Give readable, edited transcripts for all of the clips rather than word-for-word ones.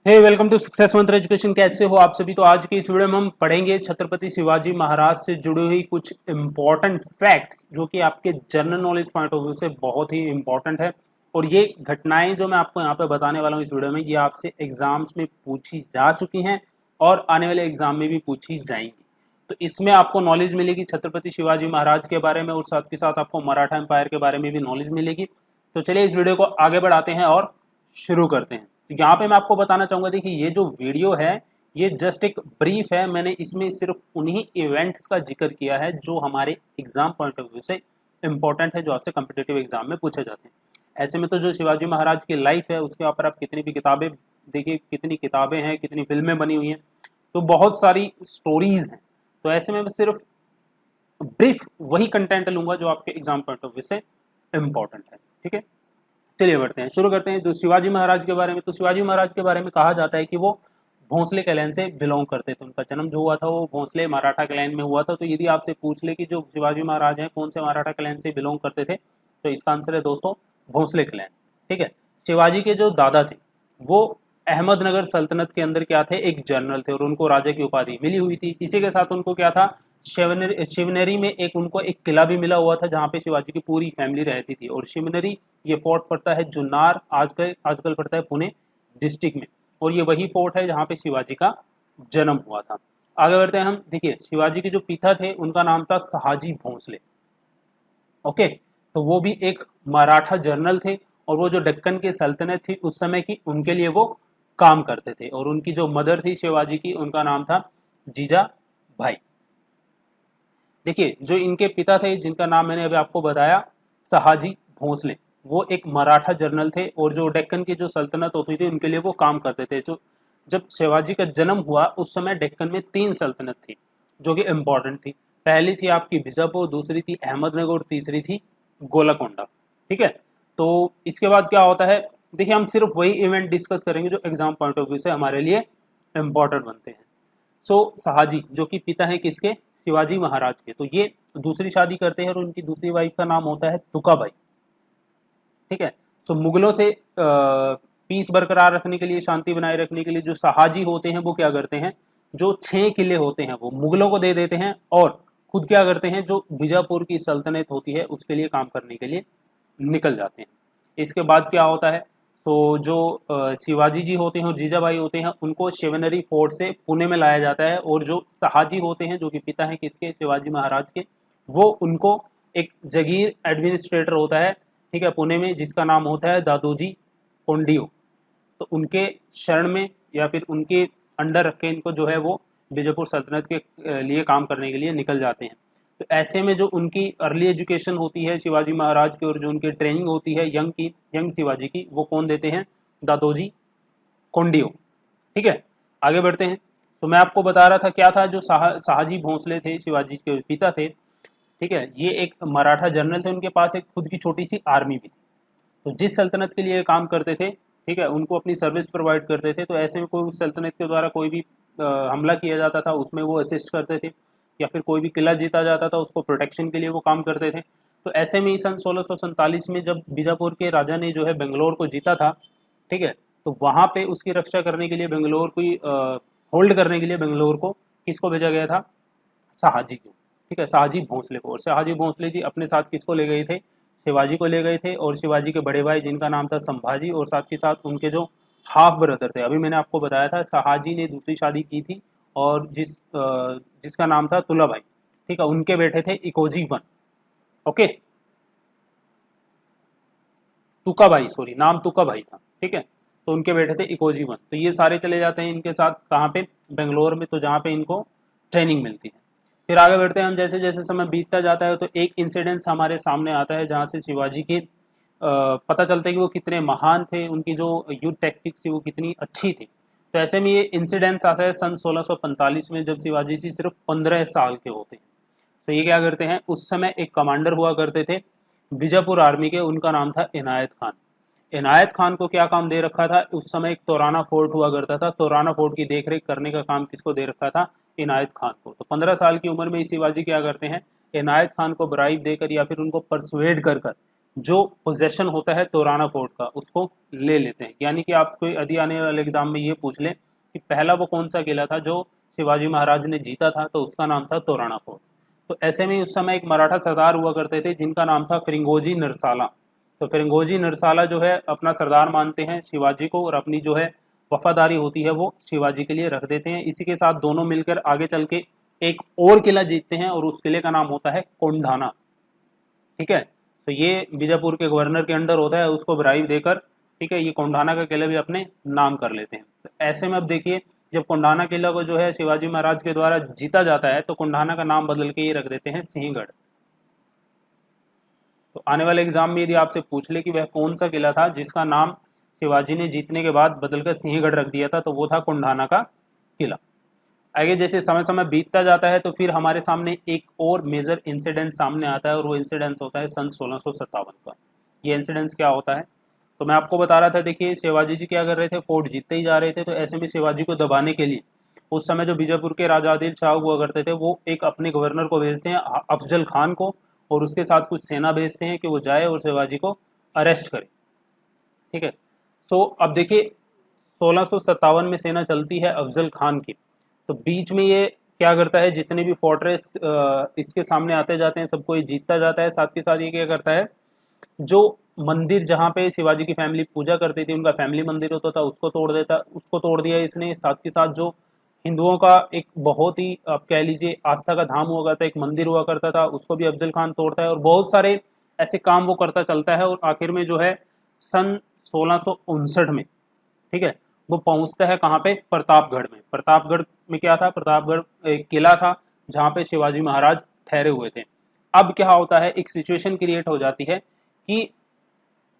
Hey welcome to success मंत्र education. कैसे हो आप सभी। तो आज की इस वीडियो में हम पढ़ेंगे छत्रपति शिवाजी महाराज से जुड़ी हुई कुछ इंपॉर्टेंट फैक्ट्स जो कि आपके general knowledge point of view से बहुत ही इंपॉर्टेंट है। और ये घटनाएं जो मैं आपको यहाँ पे बताने वाला हूँ इस वीडियो में, ये आपसे एग्जाम्स में पूछी जा चुकी हैं और आने वाले एग्जाम में भी पूछी जाएंगी। तो इसमें आपको नॉलेज मिलेगी छत्रपति शिवाजी महाराज के बारे में और साथ के साथ आपको मराठा एम्पायर के बारे में भी नॉलेज मिलेगी। तो चलिए इस वीडियो को आगे बढ़ाते हैं और शुरू करते हैं। तो यहाँ पे मैं आपको बताना चाहूंगा, देखिए ये जो वीडियो है ये जस्ट एक ब्रीफ है। मैंने इसमें सिर्फ उन्हीं इवेंट्स का जिक्र किया है जो हमारे एग्जाम पॉइंट ऑफ व्यू से इंपॉर्टेंट है, जो आपसे कम्पिटेटिव एग्जाम में पूछे जाते हैं। ऐसे में तो जो शिवाजी महाराज की लाइफ है उसके ऊपर आप कितनी भी किताबें देखिए, कितनी किताबें हैं, कितनी फिल्में बनी हुई हैं, तो बहुत सारी स्टोरीज हैं। तो ऐसे में मैं सिर्फ ब्रीफ वही कंटेंट लूंगा जो आपके एग्जाम पॉइंट ऑफ व्यू से इंपॉर्टेंट है। ठीक है, चलिए बढ़ते हैं, शुरू करते हैं। जो शिवाजी महाराज के बारे में, तो शिवाजी महाराज के बारे में कहा जाता है कि वो भोंसले क्लैन से बिलोंग करते थे। उनका जन्म जो हुआ था वो भोंसले मराठा क्लैन में हुआ था। तो यदि आपसे पूछ ले कि जो शिवाजी महाराज हैं कौन से मराठा क्लैन से बिलोंग करते थे, तो इसका आंसर है दोस्तों भोंसले क्लैन। ठीक है, शिवाजी के जो दादा थे वो अहमदनगर सल्तनत के अंदर क्या थे, एक जनरल थे और उनको राजा की उपाधि मिली हुई थी। इसी के साथ उनको क्या था, शिवनेरी में उनको एक किला भी मिला हुआ था जहाँ पे शिवाजी की पूरी फैमिली रहती थी। और शिवनेरी ये फोर्ट पड़ता है जुन्नार, आजकल पड़ता है पुणे डिस्ट्रिक्ट में, और ये वही फोर्ट है जहाँ पे शिवाजी का जन्म हुआ था। आगे बढ़ते हैं हम। देखिए शिवाजी के जो पिता थे उनका नाम था सहाजी भोंसले। ओके, तो वो भी एक मराठा जनरल थे और वो जो दक्कन की सल्तनत थी उस समय की, उनके लिए वो काम करते थे। और उनकी जो मदर थी शिवाजी की, उनका नाम था जीजा भाई। देखिए जो इनके पिता थे जिनका नाम मैंने अभी आपको बताया, सहाजी भोंसले, वो एक मराठा जनरल थे और जो डेक्कन की जो सल्तनत होती थी उनके लिए वो काम करते थे। जो जब शिवाजी का जन्म हुआ उस समय डेक्कन में 3 सल्तनत थी जो कि इम्पोर्टेंट थी। पहली थी आपकी बीजापुर, दूसरी थी अहमदनगर और तीसरी थी गोलकोंडा। ठीक है, तो इसके बाद क्या होता है, देखिए हम सिर्फ वही इवेंट डिस्कस करेंगे जो एग्जाम पॉइंट ऑफ व्यू से हमारे लिए इम्पोर्टेंट बनते हैं। सो सहाजी जो कि पिता है किसके, शिवाजी महाराज के, तो ये दूसरी शादी करते हैं और उनकी दूसरी वाइफ का नाम होता है तुकाबाई। ठीक है, सो मुगलों से पीस बरकरार रखने के लिए, शांति बनाए रखने के लिए जो सहाजी होते हैं वो क्या करते हैं, जो 6 किले होते हैं वो मुगलों को दे देते हैं और खुद क्या करते हैं, जो बीजापुर की सल्तनत होती है उसके लिए काम करने के लिए निकल जाते हैं। इसके बाद क्या होता है, तो जो शिवाजी जी होते हैं और जीजाबाई होते हैं उनको शिवनेरी फोर्ट से पुणे में लाया जाता है। और जो सहाजी होते हैं जो कि पिता हैं किसके, शिवाजी महाराज के, वो उनको एक जगीर एडमिनिस्ट्रेटर होता है, ठीक है, पुणे में, जिसका नाम होता है दादोजी कोंडियो। तो उनके शरण में या फिर उनके अंडर रख के इनको जो है वो बीजापुर सल्तनत के लिए काम करने के लिए निकल जाते हैं। तो ऐसे में जो उनकी अर्ली एजुकेशन होती है शिवाजी महाराज की और जो उनकी ट्रेनिंग होती है यंग शिवाजी की, वो कौन देते हैं, दादोजी कोंडियो। ठीक है, आगे बढ़ते हैं। तो मैं आपको बता रहा था क्या था, जो शाहजी भोंसले थे शिवाजी के पिता थे, ठीक है, ये एक मराठा जनरल थे, उनके पास एक खुद की छोटी सी आर्मी भी थी। तो जिस सल्तनत के लिए काम करते थे, ठीक है, उनको अपनी सर्विस प्रोवाइड करते थे। तो ऐसे में कोई उस सल्तनत के द्वारा कोई भी हमला किया जाता था उसमें वो असिस्ट करते थे, या फिर कोई भी किला जीता जाता था उसको प्रोटेक्शन के लिए वो काम करते थे। तो ऐसे में सन 1647 में जब बीजापुर के राजा ने जो है बेंगलोर को जीता था, ठीक है, तो वहाँ पे उसकी रक्षा करने के लिए बेंगलोर को होल्ड करने के लिए बेंगलोर को किसको भेजा गया था, शाहजी को। ठीक है, शाहजी भोंसले को। और शाहजी भोंसले जी अपने साथ किसको ले गए थे, शिवाजी को ले गए थे और शिवाजी के बड़े भाई जिनका नाम था संभाजी, और साथ ही साथ उनके जो हाफ ब्रदर थे, अभी मैंने आपको बताया था शाहजी ने दूसरी शादी की थी और जिसका नाम था तुलाभाई। ठीक है, उनके बेटे थे इकोजी वन। ओके, तुकाबाई, सॉरी नाम तुकाबाई था। ठीक है, तो उनके बेटे थे इकोजी वन। तो ये सारे चले जाते हैं इनके साथ कहाँ पे, बेंगलोर में, तो जहाँ पे इनको ट्रेनिंग मिलती है। फिर आगे बढ़ते हैं हम, जैसे जैसे समय बीतता जाता है तो एक इंसिडेंस हमारे सामने आता है जहाँ से शिवाजी की पता चलता है कि वो कितने महान थे, उनकी जो युद्ध टैक्टिक्स थी वो कितनी अच्छी थी। तो ऐसे में ये इंसिडेंस आता है सन 1645 में, जब शिवाजी जी सिर्फ 15 साल के होते हैं। तो ये क्या करते हैं, उस समय एक कमांडर हुआ करते थे बीजापुर आर्मी के, उनका नाम था इनायत खान। इनायत खान को क्या काम दे रखा था, उस समय एक तोराना फोर्ट हुआ करता था, तोराना फोर्ट की देखरेख करने का काम किसको दे रखा था, इनायत खान को। तो 15 साल की उम्र में शिवाजी क्या करते हैं, इनायत खान को ब्राइब देकर या फिर उनको परसुएड कर कर जो पोजेशन होता है तोराना फोर्ट का उसको ले लेते हैं। यानी कि आपको यदि आने वाले एग्जाम में ये पूछ ले कि पहला वो कौन सा किला था जो शिवाजी महाराज ने जीता था, तो उसका नाम था तोराना फोर्ट। तो ऐसे में उस समय एक मराठा सरदार हुआ करते थे जिनका नाम था फिरंगोजी नरसाला। तो फिरंगोजी नरसाला जो है अपना सरदार मानते हैं शिवाजी को, और अपनी जो है वफादारी होती है वो शिवाजी के लिए रख देते हैं। इसी के साथ दोनों मिलकर आगे चल के एक और किला जीतते हैं और उस किले का नाम होता है कोंढाना। ठीक है, तो ये बीजापुर के गवर्नर के अंडर होता है, उसको ब्राइब देकर ठीक है ये कोंढाना का किला भी अपने नाम कर लेते हैं। तो ऐसे में अब देखिए जब कोंढाना किला को जो है शिवाजी महाराज के द्वारा जीता जाता है तो कोंढाना का नाम बदल के ये रख देते हैं सिंहगढ़। तो आने वाले एग्जाम में यदि आपसे पूछ ले कि वह कौन सा किला था जिसका नाम शिवाजी ने जीतने के बाद बदलकर सिंहगढ़ रख दिया था, तो वो था कोंढाना का किला। आगे जैसे समय समय बीतता जाता है तो फिर हमारे सामने एक और मेजर इंसिडेंट सामने आता है, और वो इंसिडेंस होता है सन 1657 का। ये इंसिडेंस क्या होता है, तो मैं आपको बता रहा था, देखिए शिवाजी जी क्या कर रहे थे, फोर्ट जीतते ही जा रहे थे। तो ऐसे में शिवाजी को दबाने के लिए उस समय जो बीजापुर के राजा आदिल शाह हुआ करते थे वो एक अपने गवर्नर को भेजते हैं अफजल खान को, और उसके साथ कुछ सेना भेजते हैं कि वो जाए और शिवाजी को अरेस्ट करे। ठीक है, सो अब देखिए 1657 में सेना चलती है अफजल खान की। तो बीच में ये क्या करता है, जितने भी फोर्ट्रेस इसके सामने आते जाते हैं सबको ये जीतता जाता है। साथ के साथ ये क्या करता है, जो मंदिर जहाँ पे शिवाजी की फैमिली पूजा करती थी, उनका फैमिली मंदिर होता था, उसको तोड़ दिया इसने। साथ के साथ जो हिंदुओं का एक बहुत ही आप कह लीजिए आस्था का धाम हुआ करता, एक मंदिर हुआ करता था, उसको भी अफजल खान तोड़ता है। और बहुत सारे ऐसे काम वो करता चलता है, और आखिर में जो है सन 1659 में ठीक है वो पहुंचता है कहाँ पे, प्रतापगढ़ में। प्रतापगढ़ में क्या था, प्रतापगढ़ एक किला था जहाँ पे शिवाजी महाराज ठहरे हुए थे। अब क्या होता है, एक सिचुएशन क्रिएट हो जाती है कि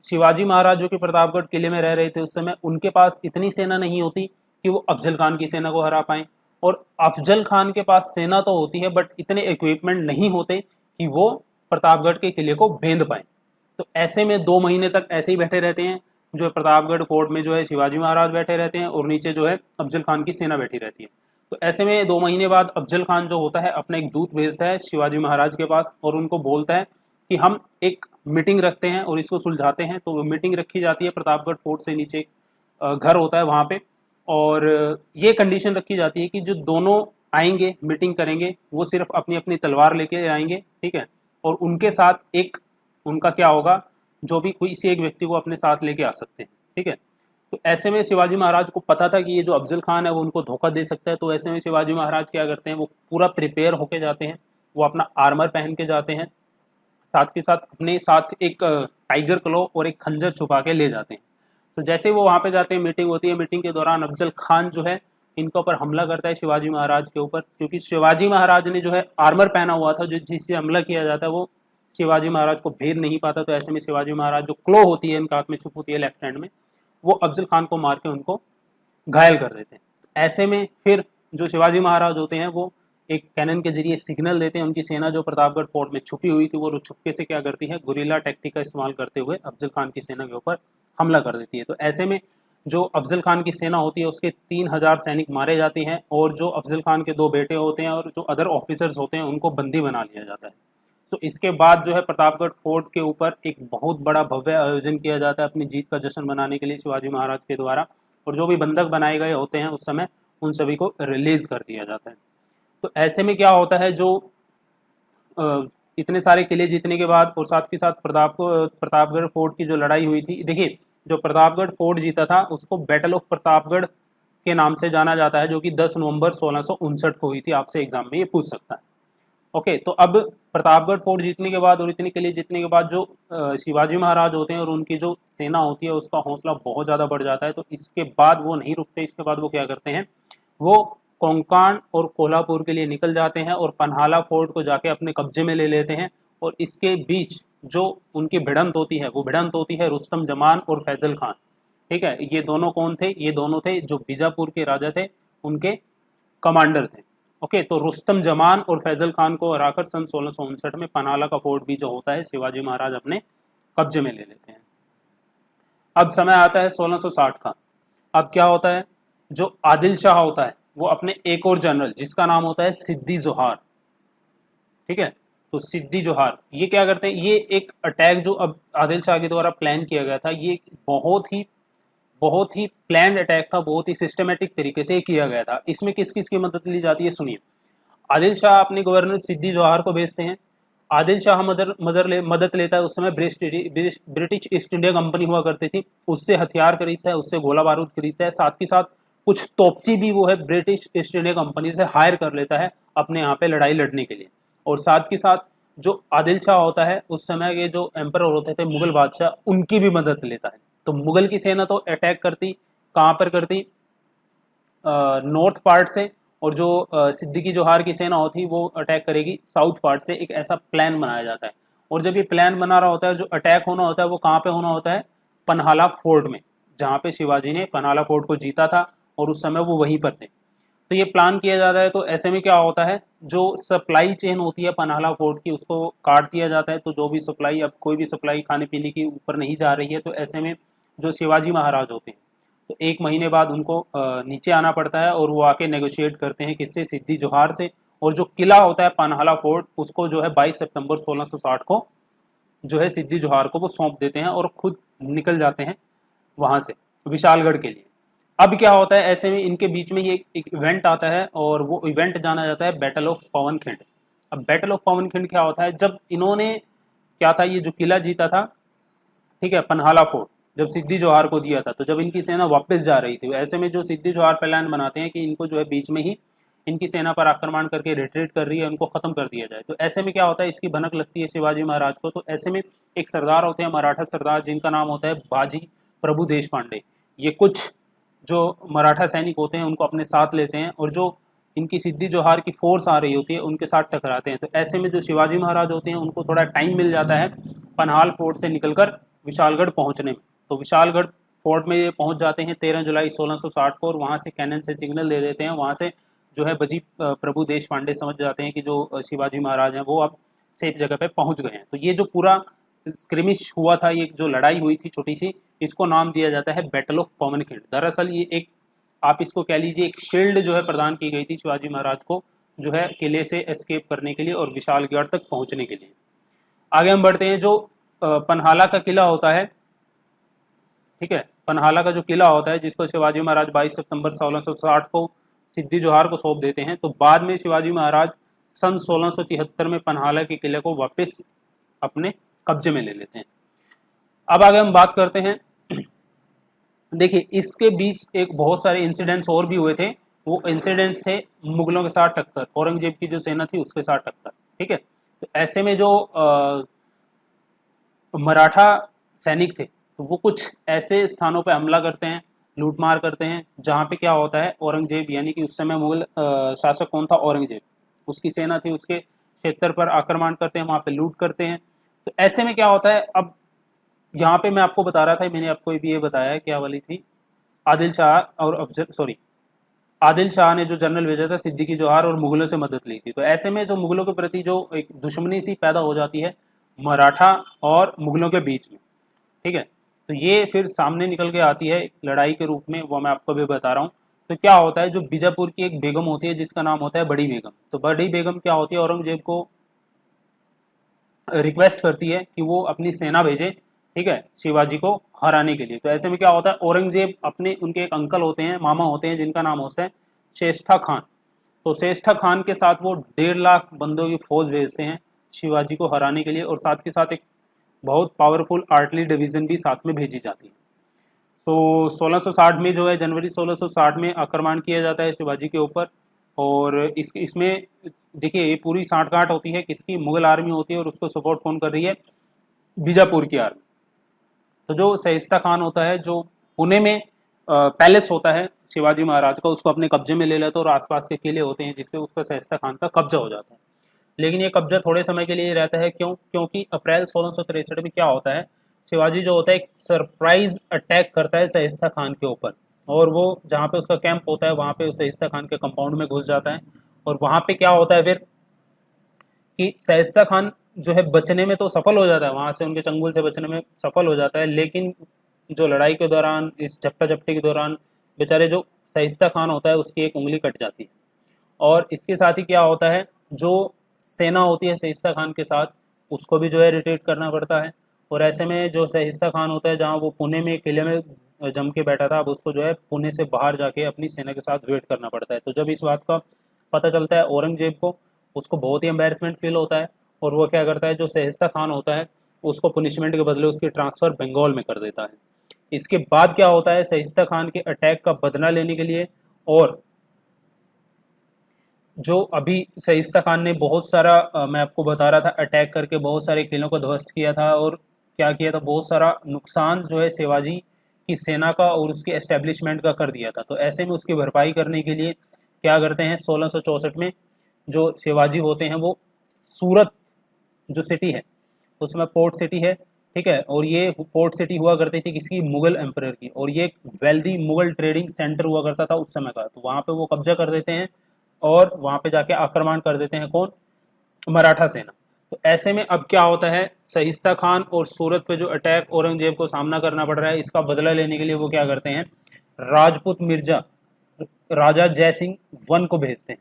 शिवाजी महाराज जो कि प्रतापगढ़ किले में रह रहे थे उस समय, उनके पास इतनी सेना नहीं होती कि वो अफजल खान की सेना को हरा पाए, और अफजल खान के पास सेना तो होती है बट इतने इक्विपमेंट नहीं होते कि वो प्रतापगढ़ के किले को बेंध पाए। तो ऐसे में 2 महीने तक ऐसे ही बैठे रहते हैं, जो प्रतापगढ़ फोर्ट में जो है शिवाजी महाराज बैठे रहते हैं और नीचे जो है अफजल खान की सेना बैठी रहती है। तो ऐसे में 2 महीने बाद अफजल खान जो होता है अपना एक दूत भेजता है शिवाजी महाराज के पास, और उनको बोलता है कि हम एक मीटिंग रखते हैं और इसको सुलझाते हैं। तो वो मीटिंग रखी जाती है प्रतापगढ़ फोर्ट से नीचे एक घर होता है वहाँ पे, और ये कंडीशन रखी जाती है कि जो दोनों आएंगे मीटिंग करेंगे वो सिर्फ अपनी अपनी तलवार लेके आएंगे। ठीक है, और उनके साथ एक उनका क्या होगा, जो भी कोई इसी एक व्यक्ति को अपने साथ लेके आ सकते हैं। ठीक है, तो ऐसे में शिवाजी महाराज को पता था कि ये जो अफजल खान है वो उनको धोखा दे सकता है। तो ऐसे में शिवाजी महाराज क्या करते हैं, वो पूरा प्रिपेयर होके जाते हैं, वो अपना आर्मर पहन के जाते हैं, साथ के साथ अपने साथ एक टाइगर क्लो और एक खंजर छुपा के ले जाते हैं। तो जैसे वो वहाँ पे जाते हैं, मीटिंग होती है, मीटिंग के दौरान अफजल खान जो है इनके ऊपर हमला करता है शिवाजी महाराज के ऊपर, क्योंकि शिवाजी महाराज ने जो है आर्मर पहना हुआ था, जो जिससे हमला किया जाता है वो शिवाजी महाराज को भेद नहीं पाता। तो ऐसे में शिवाजी महाराज जो क्लो होती है इनके हाथ में छुप होती है लेफ्ट हैंड में, वो अफजल खान को मार के उनको घायल कर देते हैं। ऐसे में फिर जो शिवाजी महाराज होते हैं वो एक कैनन के जरिए सिग्नल देते हैं, उनकी सेना जो प्रतापगढ़ फोर्ट में छुपी हुई थी वो छुपके से क्या करती है, गुरिल्ला टैक्टिक का इस्तेमाल करते हुए अफजल खान की सेना के ऊपर हमला कर देती है। तो ऐसे में जो अफजल खान की सेना होती है उसके 3000 सैनिक मारे जाते हैं, और जो अफजल खान के 2 बेटे होते हैं और जो अदर ऑफिसर्स होते हैं उनको बंदी बना लिया जाता है। तो इसके बाद जो है प्रतापगढ़ फोर्ट के ऊपर एक बहुत बड़ा भव्य आयोजन किया जाता है अपनी जीत का जश्न मनाने के लिए शिवाजी महाराज के द्वारा, और जो भी बंधक बनाए गए होते हैं उस समय उन सभी को रिलीज कर दिया जाता है। तो ऐसे में क्या होता है, जो इतने सारे किले जीतने के बाद और साथ के साथ प्रतापगढ़ फोर्ट की जो लड़ाई हुई थी, देखिए जो प्रतापगढ़ फोर्ट जीता था उसको बैटल ऑफ प्रतापगढ़ के नाम से जाना जाता है, जो कि 10 नवंबर 1659 को हुई थी। आपसे एग्जाम में ये पूछ सकता है। ओके, तो अब प्रतापगढ़ फोर्ट जीतने के बाद और इतने किले जीतने के बाद जो शिवाजी महाराज होते हैं और उनकी जो सेना होती है उसका हौसला बहुत ज़्यादा बढ़ जाता है। तो इसके बाद वो नहीं रुकते, इसके बाद वो क्या करते हैं, वो कोंकाण और कोल्हापुर के लिए निकल जाते हैं और पन्हाला फोर्ट को जाके अपने कब्जे में ले लेते हैं। और इसके बीच जो उनकी भिड़ंत होती है वो भिड़ंत होती है रुस्तम जमान और फैजल खान। ठीक है, ये दोनों कौन थे, ये दोनों थे जो बीजापुर के राजा थे, उनके कमांडर थे। ओके, तो रुस्तम जमान और फैजल खान को हराकर सन 1659 में पन्हाला का फोर्ट भी जो होता है शिवाजी महाराज अपने कब्जे में ले लेते हैं। अब समय आता है 1660 का। अब क्या होता है, जो आदिल शाह होता है वो अपने एक और जनरल जिसका नाम होता है सिद्दी जोहार, ठीक है, तो सिद्दी जोहार ये क्या करते हैं, ये एक अटैक जो अब आदिल शाह के द्वारा प्लान किया गया था, ये बहुत ही प्लान्ड अटैक था, बहुत ही सिस्टमेटिक तरीके से किया गया था। इसमें किस किस की मदद ली जाती है सुनिए। आदिल शाह अपने गवर्नर सिद्दी जोहार को भेजते हैं। आदिल शाह मदद लेता है। उस समय ब्रिटिश ईस्ट इंडिया कंपनी हुआ करती थी, उससे हथियार खरीदता है, उससे गोला बारूद खरीदता है, साथ ही साथ कुछ तोपची भी वो है ब्रिटिश ईस्ट इंडिया कंपनी से हायर कर लेता है अपने यहाँ पे लड़ाई लड़ने के लिए। और साथ ही साथ जो आदिल शाह होता है, उस समय के जो एम्पर होते थे मुगल बादशाह, उनकी भी मदद लेता है। तो मुगल की सेना तो अटैक करती, कहाँ पर करती, नॉर्थ पार्ट से, और जो सिद्दीकी जोहार की सेना होती वो अटैक करेगी साउथ पार्ट से। एक ऐसा प्लान बनाया जाता है। और जब ये प्लान बना रहा होता है, जो अटैक होना होता है वो कहाँ पे होना होता है, पन्हाला फोर्ट में, जहाँ पे शिवाजी ने पन्हाला फोर्ट को जीता था और उस समय वो वहीं पर थे। तो ये प्लान किया जाता है। तो ऐसे में क्या होता है, जो सप्लाई चेन होती है पन्हाला फोर्ट की, उसको काट दिया जाता है। तो जो भी सप्लाई, अब कोई भी सप्लाई खाने पीने की ऊपर नहीं जा रही है, तो ऐसे में जो शिवाजी महाराज होते हैं, तो एक महीने बाद उनको नीचे आना पड़ता है और वो आके नेगोशिएट करते हैं किससे, सिद्दी जोहार से। और जो किला होता है पन्हाला फोर्ट, उसको जो है 22 सितंबर 1660 को जो है सिद्दी जोहार को वो सौंप देते हैं और खुद निकल जाते हैं वहां से विशालगढ़ के लिए। अब क्या होता है, ऐसे में इनके बीच में ये एक इवेंट आता है और वो इवेंट जाना जाता है बैटल ऑफ पवनखिंड। अब बैटल ऑफ पवनखिंड क्या होता है, जब इन्होंने क्या था, ये जो किला जीता था, ठीक है, पन्हाला फोर्ट जब सिद्दी जोहार को दिया था, तो जब इनकी सेना वापस जा रही थी, ऐसे में जो सिद्दी जोहार प्लान बनाते हैं कि इनको जो है बीच में ही इनकी सेना पर आक्रमण करके रिट्रीट कर रही है, उनको खत्म कर दिया जाए। तो ऐसे में क्या होता है, इसकी भनक लगती है शिवाजी महाराज को। तो ऐसे में एक सरदार होते हैं, मराठा सरदार, जिनका नाम होता है बाजी प्रभु देश पांडे। ये कुछ जो मराठा सैनिक होते हैं उनको अपने साथ लेते हैं और जो इनकी सिद्दी जोहार की फोर्स आ रही होती है उनके साथ टकराते हैं। तो ऐसे में जो शिवाजी महाराज होते हैं उनको थोड़ा टाइम मिल जाता है पनहाल फोर्ट से निकलकर विशालगढ़ पहुंचने में। तो विशालगढ़ फोर्ट में ये पहुंच जाते हैं 13 जुलाई 1660 को, और वहां से कैनन से सिग्नल दे देते हैं। वहां से जो है बजी प्रभु देश पांडे समझ जाते हैं कि जो शिवाजी महाराज हैं वो अब सेफ जगह पे पहुंच गए हैं। तो ये जो पूरा स्क्रिमिश हुआ था, ये जो लड़ाई हुई थी छोटी सी, इसको नाम दिया जाता है बैटल ऑफ पवनखिंड। दरअसल ये एक, आप इसको कह लीजिए, एक शील्ड जो है प्रदान की गई थी शिवाजी महाराज को, जो है किले से एस्केप करने के लिए और विशालगढ़ तक पहुंचने के लिए। आगे हम बढ़ते हैं। जो पन्हाला का किला होता है, ठीक है, पन्हाला का जो किला होता है जिसको शिवाजी महाराज 22 सितंबर 1660 को सिद्दी जोहार को सौंप देते हैं, तो बाद में शिवाजी महाराज सन 1673 में पन्हाला के किले को वापस अपने कब्जे में ले लेते हैं। अब आगे हम बात करते हैं, देखिए इसके बीच एक बहुत सारे इंसिडेंट्स और भी हुए थे। वो इंसिडेंट्स थे मुगलों के साथ टक्कर, औरंगजेब की जो सेना थी उसके साथ टक्कर, ठीक है। तो ऐसे में जो मराठा सैनिक थे, तो वो कुछ ऐसे स्थानों पर हमला करते हैं, लूटमार करते हैं, जहाँ पे क्या होता है, औरंगजेब यानी कि उस समय मुगल शासक कौन था, औरंगजेब, उसकी सेना थी, उसके क्षेत्र पर आक्रमण करते हैं, वहाँ पे लूट करते हैं। तो ऐसे में क्या होता है, अब यहाँ पे मैं आपको बता रहा था, मैंने आपको भी ये बताया, क्या वाली थी, आदिल शाह और अफजल, सॉरी, आदिल शाह ने जो जनरल भेजा था सिद्दीकी जोहार और मुगलों से मदद ली थी। तो ऐसे में जो मुगलों के प्रति जो एक दुश्मनी सी पैदा हो जाती है मराठा और मुगलों के बीच में, ठीक है। तो ये फिर सामने निकल के आती है लड़ाई के रूप में, वो मैं आपको भी बता रहा हूँ। तो क्या होता है, जो बीजापुर की एक बेगम होती है जिसका नाम होता है बड़ी बेगम, तो बड़ी बेगम क्या होती है, औरंगजेब को रिक्वेस्ट करती है कि वो अपनी सेना भेजे, ठीक है, शिवाजी को हराने के लिए। तो ऐसे में क्या होता है, औरंगजेब अपने, उनके एक अंकल होते हैं, मामा होते हैं, जिनका नाम होता है श्रेष्ठा खान। तो श्रेष्ठा खान के साथ वो 1.5 लाख बंदों की फौज भेजते हैं शिवाजी को हराने के लिए, और साथ के साथ एक बहुत पावरफुल आर्टिलरी डिवीजन भी साथ में भेजी जाती है। तो 1660 में जो है, जनवरी 1660 में आक्रमण किया जाता है शिवाजी के ऊपर। और इसमें देखिए ये पूरी सांठगांठ होती है किसकी, मुगल आर्मी होती है, और उसको सपोर्ट कौन कर रही है, बीजापुर की आर्मी। तो जो शाइस्ता खान होता है, जो पुणे में पैलेस होता है शिवाजी महाराज का, उसको अपने कब्जे में ले लेता है, और आसपास के किले होते हैं जिसपे उसका शाइस्ता खान का कब्जा हो जाता है। लेकिन ये कब्जा थोड़े समय के लिए रहता है, क्योंकि अप्रैल 1663 में क्या होता है, शिवाजी जो होता है एक सरप्राइज अटैक करता है शाइस्ता खान के ऊपर, और वो जहाँ पे उसका कैंप होता है वहाँ पे शाइस्ता खान के कंपाउंड में घुस जाता है। और वहाँ पे क्या होता है फिर कि शाइस्ता खान जो है बचने में तो सफल हो जाता है, वहाँ से उनके चंगुल से बचने में सफल हो जाता है, लेकिन जो लड़ाई के दौरान, इस झपटा झपटी के दौरान, बेचारे जो शाइस्ता खान होता है उसकी एक उंगली कट जाती है। और इसके साथ ही क्या होता है, जो सेना होती है शाइस्ता खान के साथ, उसको भी जो है रिट्रीट करना पड़ता है। और ऐसे में जो शाइस्ता खान होता है, जहाँ वो पुणे में किले में जम के बैठा था, अब उसको जो है पुणे से बाहर जाके अपनी सेना के साथ वेट करना पड़ता है। तो जब इस बात का पता चलता है औरंगजेब को, उसको बहुत ही एम्बेरसमेंट फील होता है, और वो क्या करता है, जो शाइस्ता खान होता है उसको पनिशमेंट के बदले उसकी ट्रांसफ़र बंगाल में कर देता है। इसके बाद क्या होता है, शाइस्ता खान के अटैक का बदला लेने के लिए, और जो अभी शाइस्ता खान ने बहुत सारा मैं आपको बता रहा था, अटैक करके बहुत सारे किलों को ध्वस्त किया था, और क्या किया था, बहुत सारा नुकसान जो है शिवाजी की सेना का और उसके एस्टेब्लिशमेंट का कर दिया था। तो ऐसे में उसकी भरपाई करने के लिए क्या करते हैं, 1664 में जो शिवाजी होते हैं वो सूरत जो सिटी है, उसमें पोर्ट सिटी है, ठीक है, और ये पोर्ट सिटी हुआ करती थी किसकी, मुगल एम्परर की, और ये एक वेल्दी मुगल ट्रेडिंग सेंटर हुआ करता था उस समय का। तो वहाँ पे वो कब्जा कर देते हैं और वहाँ पे जाके आक्रमण कर देते हैं, कौन, मराठा सेना। तो ऐसे में अब क्या होता है, शाइस्ता खान और सूरत पे जो अटैक औरंगजेब को सामना करना पड़ रहा है, इसका बदला लेने के लिए वो क्या करते हैं, राजपूत मिर्जा राजा जय सिंह वन को भेजते हैं,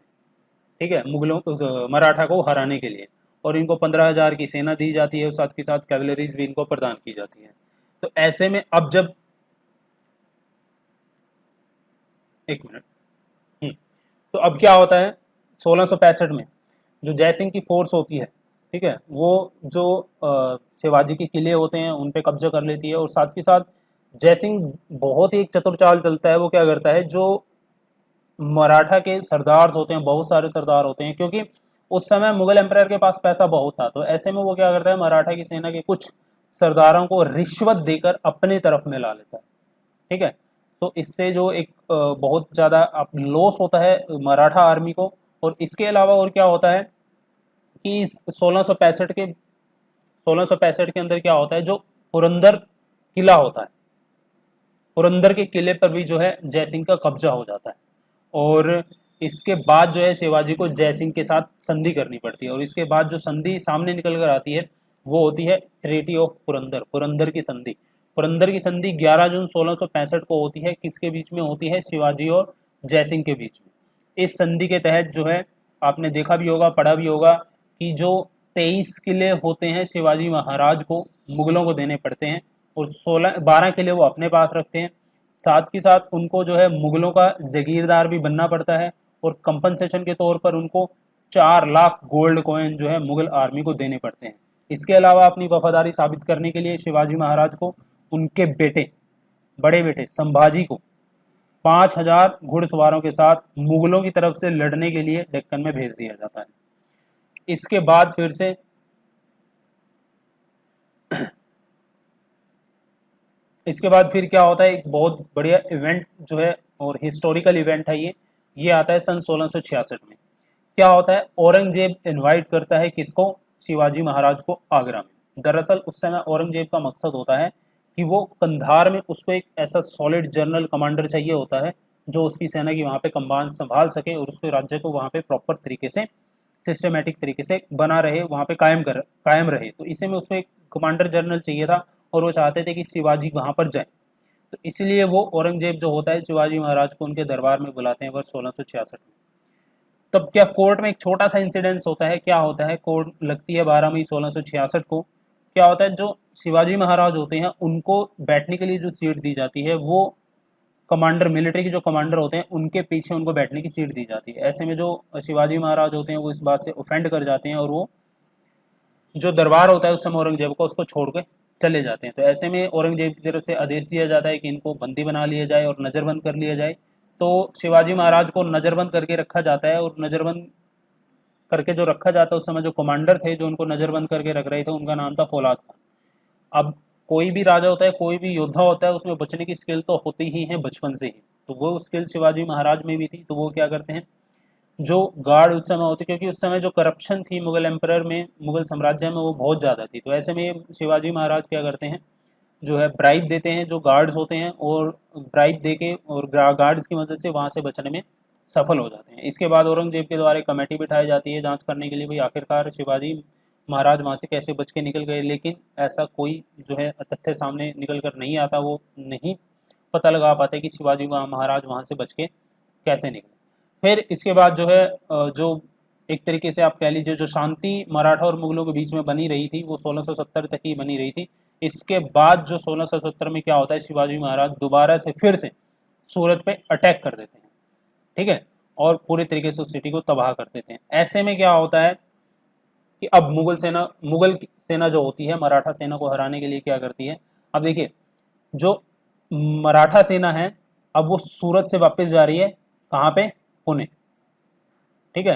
ठीक है, मुगलों मराठा को हराने के लिए, और इनको 15,000 की सेना दी जाती है और साथ के साथ कैवलरीज भी इनको प्रदान की जाती है। तो ऐसे में अब जब, एक मिनट, तो अब क्या होता है, 1665 में जो जयसिंह की फोर्स होती है, ठीक है, वो जो शिवाजी के किले होते हैं उन पे कब्जा कर लेती है, और साथ के साथ जयसिंह बहुत ही एक चतुर चाल चलता है। वो क्या करता है, जो मराठा के सरदार होते हैं, बहुत सारे सरदार होते हैं, क्योंकि उस समय मुगल एम्पायर के पास पैसा बहुत था, तो ऐसे में वो क्या करता है, मराठा की सेना के कुछ सरदारों को रिश्वत देकर अपनी तरफ में ला लेता है, ठीक है। तो इससे जो एक बहुत ज़्यादा लॉस होता है मराठा आर्मी को। और इसके अलावा और क्या होता है कि 1665 के अंदर क्या होता है, जो पुरंदर किला होता है, पुरंदर के किले पर भी जो है जयसिंह का कब्जा हो जाता है, और इसके बाद जो है शिवाजी को जयसिंह के साथ संधि करनी पड़ती है, और इसके बाद जो संधि सामने निकल कर आती है वो होती है ट्रीटी ऑफ पुरंदर, पुरंदर की संधि। पुरंदर की संधि 11 जून 1665 को होती है, किसके बीच में होती है, शिवाजी और जयसिंह के बीच में। इस संधि के तहत जो है, आपने देखा भी होगा, पढ़ा भी होगा, कि जो 23 किले होते हैं शिवाजी महाराज को मुगलों को देने पड़ते हैं, और 12 किले वो अपने पास रखते हैं। साथ के साथ उनको जो है मुगलों का जागीरदार भी बनना पड़ता है, और कंपनसेशन के तौर पर उनको 4 लाख गोल्ड कॉइन जो है मुगल आर्मी को देने पड़ते हैं। इसके अलावा अपनी वफादारी साबित करने के लिए शिवाजी महाराज को उनके बेटे, बड़े बेटे संभाजी को 5,000 घुड़सवारों के साथ मुगलों की तरफ से लड़ने के लिए डेक्कन में भेज दिया जाता है। इसके बाद फिर से इसके बाद फिर क्या होता है, एक बहुत बढ़िया इवेंट जो है और हिस्टोरिकल इवेंट है ये आता है सन 1666 में। क्या होता है, औरंगजेब इनवाइट करता है किसको, शिवाजी महाराज को आगरा में। दरअसल उस समय औरंगजेब का मकसद होता है कि वो कंधार में उसको एक ऐसा सॉलिड जनरल कमांडर चाहिए होता है जो उसकी सेना की वहाँ पे कमान संभाल सके और उसके राज्य को वहाँ पे प्रॉपर तरीके से, सिस्टमेटिक तरीके से बना रहे, वहाँ पे कायम रहे। तो इसी में उसको एक कमांडर जनरल चाहिए था, और वो चाहते थे कि शिवाजी वहाँ पर जाए। तो इसलिए वो औरंगजेब जो होता है शिवाजी महाराज को उनके दरबार में बुलाते हैं वर्ष 1666 में। तब क्या कोर्ट में एक छोटा सा इंसिडेंस होता है, क्या होता है, कोर्ट लगती है 12 मई 1666 को। क्या होता है, जो शिवाजी महाराज होते हैं उनको बैठने के लिए जो सीट दी जाती है वो कमांडर, मिलिट्री के जो कमांडर होते हैं उनके पीछे उनको बैठने की सीट दी जाती है। ऐसे में जो शिवाजी महाराज होते हैं वो इस बात से ऑफेंड कर जाते हैं, और वो जो दरबार होता है उस समय औरंगजेब को उसको छोड़ के चले जाते हैं। तो ऐसे में औरंगजेब की तरफ से आदेश दिया जाता है कि इनको बंदी बना लिया जाए और नज़रबंद कर लिया जाए। तो शिवाजी महाराज को नज़रबंद करके रखा जाता है, और नज़रबंद करके जो रखा जाता है उस समय जो कमांडर थे जो उनको नज़रबंद करके रख रहे थे उनका नाम था फौलाद खान। अब कोई भी राजा होता है, कोई भी योद्धा होता है, उसमें बचने की स्किल तो होती ही है बचपन से ही। तो वो स्किल शिवाजी महाराज में भी थी। तो वो क्या करते हैं, जो गार्ड उस समय होती, क्योंकि उस समय जो करप्शन थी मुगल एम्परर में, मुगल साम्राज्य में, वो बहुत ज़्यादा थी। तो ऐसे में शिवाजी महाराज क्या करते हैं, जो है ब्राइब देते हैं जो गार्ड्स होते हैं, और ब्राइब दे के और गार्ड्स की मदद से वहाँ से बचने में सफल हो जाते हैं। इसके बाद औरंगजेब के द्वारा एक कमेटी बिठाई जाती है जांच करने के लिए, भाई आखिरकार शिवाजी महाराज वहाँ से कैसे बच के निकल गए। लेकिन ऐसा कोई जो है तथ्य सामने निकल कर नहीं आता, वो नहीं पता लगा पाते कि शिवाजी महाराज वहाँ से बच के कैसे निकले। फिर इसके बाद जो है जो एक तरीके से आप कह लीजिए जो शांति मराठा और मुगलों के बीच में बनी रही थी वो 1670 तक ही बनी रही थी। इसके बाद जो 1670 में क्या होता है, शिवाजी महाराज दोबारा से फिर से सूरत पे अटैक कर देते हैं, ठीक है, और पूरे तरीके से उस सिटी को तबाह कर देते हैं। ऐसे में क्या होता है कि अब मुगल सेना जो होती है मराठा सेना को हराने के लिए क्या करती है। अब देखिए जो मराठा सेना है अब वो सूरत से वापस जा रही है कहाँ पे, पुणे, ठीक है,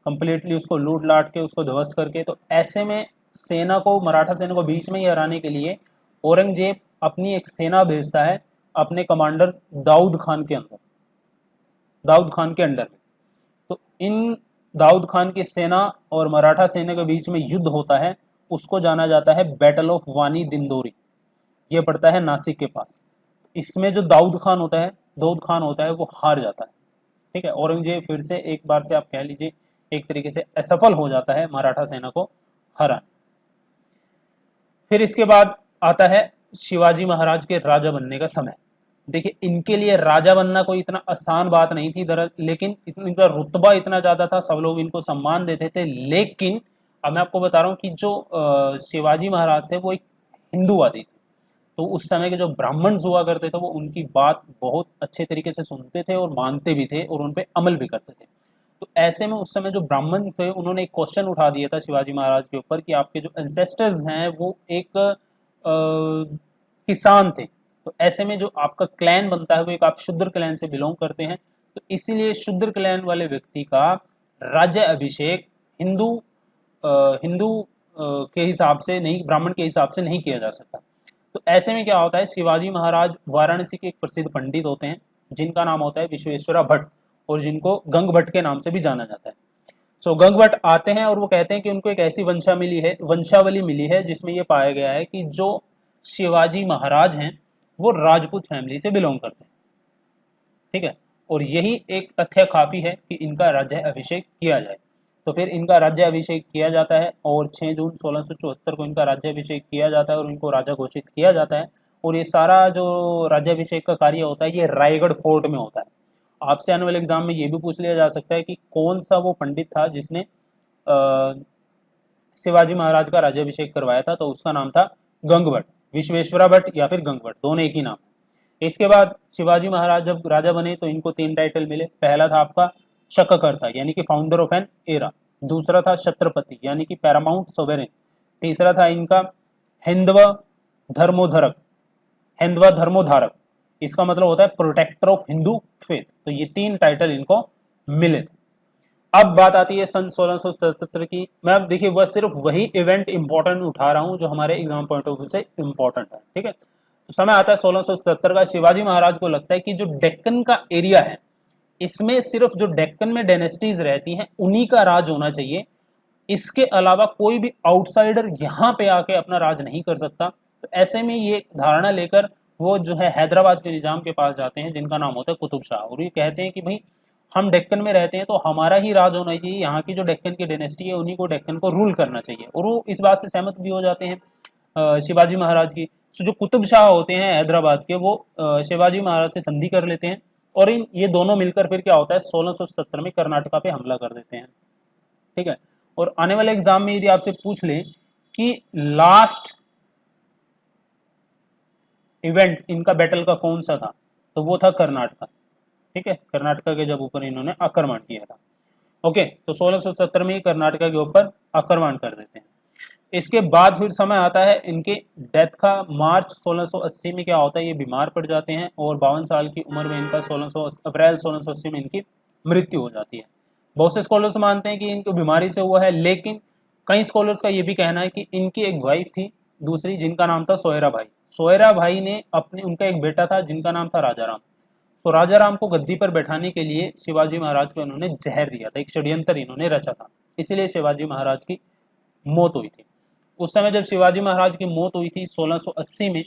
कंप्लीटली उसको लूट लाट के उसको ध्वस्त करके। तो ऐसे में सेना को, मराठा सेना को बीच में ही हराने के लिए औरंगजेब अपनी एक सेना भेजता है अपने कमांडर दाऊद खान के अंदर, दाऊद खान के अंडर में। तो इन दाऊद खान की सेना और मराठा सेना के बीच में युद्ध होता है, उसको जाना जाता है बैटल ऑफ वानी दिंदोरी। ये पड़ता है नासिक के पास। इसमें जो दाऊद खान होता है वो हार जाता है, ठीक है। औरंगजेब फिर से एक बार से आप कह लीजिए एक तरीके से असफल हो जाता है मराठा सेना को हराने। फिर इसके बाद आता है शिवाजी महाराज के राजा बनने का समय। देखिए इनके लिए राजा बनना कोई इतना आसान बात नहीं थी लेकिन इनका रुतबा इतना ज्यादा था, सब लोग इनको सम्मान देते थे। लेकिन अब मैं आपको बता रहा हूँ कि जो शिवाजी महाराज थे वो एक हिंदूवादी थे। तो उस समय के जो ब्राह्मण हुआ करते थे वो उनकी बात बहुत अच्छे तरीके से सुनते थे और मानते भी थे और उन पर अमल भी करते थे। तो ऐसे में उस समय जो ब्राह्मण थे उन्होंने एक क्वेश्चन उठा दिया था शिवाजी महाराज के ऊपर कि आपके जो एंसेस्टर्स हैं वो एक किसान थे, तो ऐसे में जो आपका क्लैन बनता है वो एक आप शूद्र क्लैन से बिलोंग करते हैं। तो इसीलिए शूद्र क्लैन वाले व्यक्ति का राज्य अभिषेक हिंदू हिंदू के हिसाब से नहीं, ब्राह्मण के हिसाब से नहीं किया जा सकता। तो ऐसे में क्या होता है, शिवाजी महाराज वाराणसी के एक प्रसिद्ध पंडित होते हैं जिनका नाम होता है विश्वेश्वरा भट्ट और जिनको गंग भट्ट के नाम से भी जाना जाता है। सो गंग भट्ट आते हैं और वो कहते हैं कि उनको एक ऐसी वंशावली मिली है जिसमें ये पाया गया है कि जो शिवाजी महाराज हैं वो राजपूत फैमिली से बिलोंग करते हैं, ठीक है। और यही एक तथ्य काफी है कि इनका राज्य अभिषेक किया जाए। तो फिर इनका राज्य अभिषेक किया जाता है और 6 जून 1674 को इनका राज्य अभिषेक किया जाता है और इनको राजा घोषित किया जाता है। और ये सारा जो राज्याभिषेक का कार्य होता है ये रायगढ़ फोर्ट में होता है। आपसे आने वाले एग्जाम में ये भी पूछ लिया जा सकता है कि कौन सा वो पंडित था जिसने शिवाजी महाराज का राज्याभिषेक करवाया था, तो उसका नाम था गंग भट्ट, विश्वेश्वरा भट्ट या फिर गंग भट्ट, दोनों एक ही नाम है। इसके बाद शिवाजी महाराज जब राजा बने तो इनको 3 टाइटल मिले। पहला था आपका शककर्ता यानी कि फाउंडर ऑफ एन एरा, दूसरा था छत्रपति यानी कि पैरामाउंट सोवेरेन, तीसरा था इनका हिंदवा धर्मोधरक, हिंदवा धर्मोधारक, इसका मतलब होता है प्रोटेक्टर ऑफ हिंदू फेथ। तो ये 3 टाइटल इनको मिले थे। अब बात आती है सन 1677 की। मैं अब देखिए वह सिर्फ वही इवेंट इंपॉर्टेंट उठा रहा हूं जो हमारे एग्जाम पॉइंट ऑफ व्यू से इंपॉर्टेंट है, ठीक है। तो समय आता है 1677 का। शिवाजी महाराज को लगता है कि जो डेक्कन का एरिया है इसमें सिर्फ जो डेक्कन में डायनेस्टीज रहती हैं उन्हीं का राज होना चाहिए, इसके अलावा कोई भी आउटसाइडर यहाँ पे आके अपना राज नहीं कर सकता। तो ऐसे में ये धारणा लेकर वो जो है हैदराबाद के निजाम के पास जाते हैं जिनका नाम होता है कुतुब शाह, और ये कहते हैं कि भाई हम डेक्कन में रहते हैं तो हमारा ही राज होना चाहिए, यहाँ की जो डेक्कन की डायनेस्टी है उन्हीं को डेक्कन को रूल करना चाहिए। और वो इस बात से सहमत भी हो जाते हैं शिवाजी महाराज की। तो जो कुतुब शाह होते हैं हैदराबाद के वो शिवाजी महाराज से संधि कर लेते हैं और ये दोनों मिलकर फिर क्या होता है 1677 में कर्नाटका पे हमला कर देते हैं, ठीक है। और आने वाले एग्जाम में यदि आपसे पूछ ले कि लास्ट इवेंट इनका बैटल का कौन सा था, तो वो था कर्नाटका, ठीक है। कर्नाटका के जब ऊपर इन्होंने आक्रमण किया था, ओके। तो 1670 में कर्नाटका के ऊपर आक्रमण कर देते हैं। इसके बाद फिर समय आता है इनके डेथ का। मार्च 1680 में क्या होता है, ये बीमार पड़ जाते हैं और 52 साल की उम्र में इनका अप्रैल 1680 में इनकी मृत्यु हो जाती है। बहुत से स्कॉलर्स मानते हैं कि इनको बीमारी से हुआ है, लेकिन कई स्कॉलर्स का ये भी कहना है कि इनकी एक वाइफ थी दूसरी जिनका नाम था सोयरा भाई। सोयरा भाई ने उनका एक बेटा था जिनका नाम था राजा राम। तो राजा राम को गद्दी पर बैठाने के लिए शिवाजी महाराज को इन्होंने जहर दिया था, एक षड्यंत्र इन्होंने रचा था, इसीलिए शिवाजी महाराज की मौत हुई थी। उस समय जब शिवाजी महाराज की मौत हुई थी 1680 में,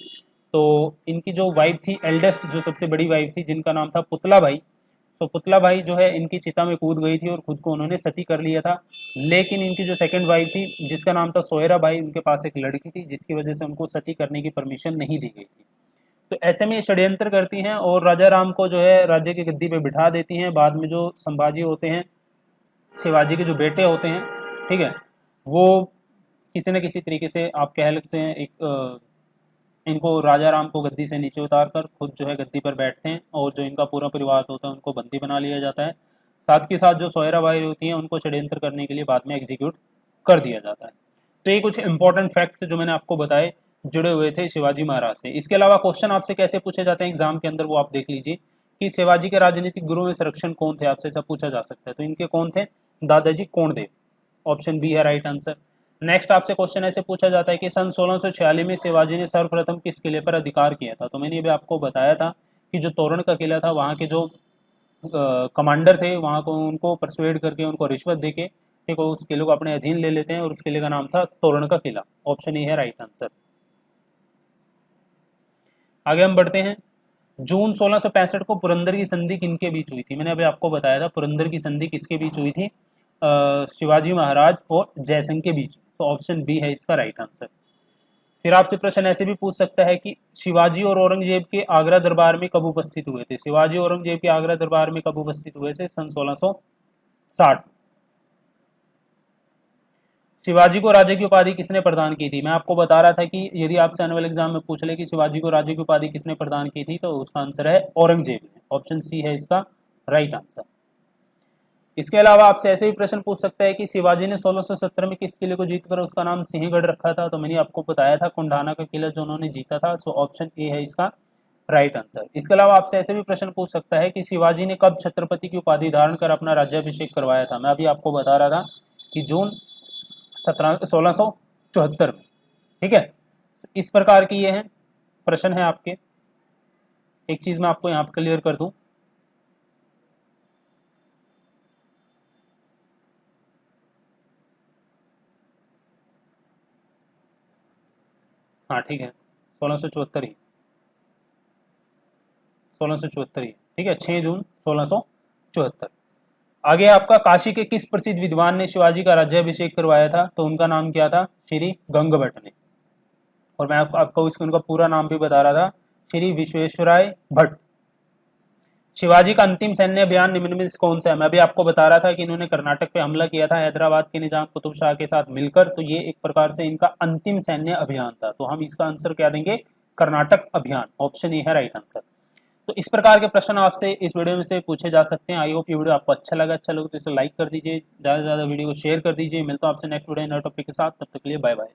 तो इनकी जो वाइफ थी एल्डेस्ट, जो सबसे बड़ी वाइफ थी जिनका नाम था पुतला भाई, तो पुतला भाई जो है इनकी चिता में कूद गई थी और खुद को उन्होंने सती कर लिया था। लेकिन इनकी जो सेकंड वाइफ थी जिसका नाम था सोयरा भाई, उनके पास एक लड़की थी जिसकी वजह से उनको सती करने की परमिशन नहीं दी गई थी। तो ऐसे में ये षड्यंत्र करती हैं और राजा राम को जो है राज्य की गद्दी पे बिठा देती हैं। बाद में जो संभाजी होते हैं शिवाजी के जो बेटे होते हैं, ठीक है, वो किसी न किसी तरीके से आप कह सकते हैं एक इनको राजा राम को गद्दी से नीचे उतार कर खुद जो है गद्दी पर बैठते हैं और जो इनका पूरा परिवार होता है उनको बंदी बना लिया जाता है। साथ के साथ जो सोयराबाई होती हैं उनको षड्यंत्र करने के लिए बाद में एग्जीक्यूट कर दिया जाता है। तो ये कुछ इंपॉर्टेंट फैक्ट्स जो मैंने आपको बताए जुड़े हुए थे शिवाजी महाराज से। इसके अलावा क्वेश्चन आपसे कैसे पूछे जाते हैं एग्जाम के अंदर, वो आप देख लीजिए कि शिवाजी के राजनीतिक गुरु में संरक्षण कौन थे, आपसे ऐसा पूछा जा सकता है। तो इनके कौन थे? दादाजी कोंडदेव, ऑप्शन बी है राइट आंसर। नेक्स्ट आपसे क्वेश्चन ऐसे पूछा जाता है कि सन 1646 में शिवाजी ने सर्वप्रथम किस किले पर अधिकार किया था? तो मैंने अभी आपको बताया था कि जो तोरण का किला था वहाँ के जो कमांडर थे वहाँ को उनको परसुएड करके उनको रिश्वत देके ठीक है उस किले को अपने अधीन ले लेते हैं और उस किले का नाम था तोरण का किला। ऑप्शन ए है राइट आंसर। आगे हम बढ़ते हैं। जून 1665 को पुरंदर की संधि किनके बीच हुई थी? मैंने अभी आपको बताया था पुरंदर की संधि किसके बीच हुई थी? शिवाजी महाराज और जयसिंह के बीच। तो ऑप्शन बी है इसका राइट आंसर। फिर आपसे प्रश्न ऐसे भी पूछ सकता है कि शिवाजी और औरंगजेब के आगरा दरबार में कब उपस्थित हुए थे? शिवाजी और औरंगजेब के आगरा दरबार में कब उपस्थित हुए थे? सन 1660। शिवाजी को राजा की उपाधि किसने प्रदान की थी? मैं आपको बता रहा था कि यदि आपसे एनुअल एग्जाम में पूछ ले कि शिवाजी को राजा की उपाधि किसने प्रदान की थी, तो उसका आंसर है औरंगजेब ने। ऑप्शन सी है इसका राइट आंसर। इसके अलावा आपसे ऐसे भी प्रश्न पूछ सकता है कि शिवाजी ने 1670 में किस किले को जीतकर उसका नाम सिंहगढ़ रखा था? तो मैंने आपको बताया था कुंडाना का किला जो उन्होंने जीता था। सो ऑप्शन ए है इसका राइट आंसर। इसके अलावा आपसे ऐसे भी प्रश्न पूछ सकता है कि शिवाजी ने कब छत्रपति की उपाधि धारण कर अपना राज्याभिषेक करवाया था? मैं अभी आपको बता रहा था कि जून 1674 में। ठीक है, इस प्रकार की ये है प्रश्न है आपके। एक चीज मैं आपको यहाँ पर क्लियर कर दूं, हाँ ठीक है 1674 ही, 1674 ही, ठीक है 6 जून 1674। आगे आपका काशी के किस प्रसिद्ध विद्वान ने शिवाजी का राज्याभिषेक करवाया था? तो उनका नाम क्या था? श्री गंगभट्ट ने। और मैं आपको उनका पूरा नाम भी बता रहा था, श्री विश्वेश्वराय भट्ट। शिवाजी का अंतिम सैन्य अभियान निम्न में से कौन सा है? मैं भी आपको बता रहा था कि इन्होंने कर्नाटक पे हमला किया था हैदराबाद के निजाम कुतुब शाह के साथ मिलकर, तो ये एक प्रकार से इनका अंतिम सैन्य अभियान था। तो हम इसका आंसर क्या देंगे? कर्नाटक अभियान। ऑप्शन ए है राइट आंसर। तो इस प्रकार के प्रश्न आपसे इस वीडियो में से पूछे जा सकते हैं। आई होप ये वीडियो आपको अच्छा लगा तो इसे लाइक कर दीजिए, ज़्यादा से ज़्यादा वीडियो को शेयर कर दीजिए। मिलता हूं आपसे नेक्स्ट वीडियो नए टॉपिक के साथ, तब तक के लिए बाय बाय।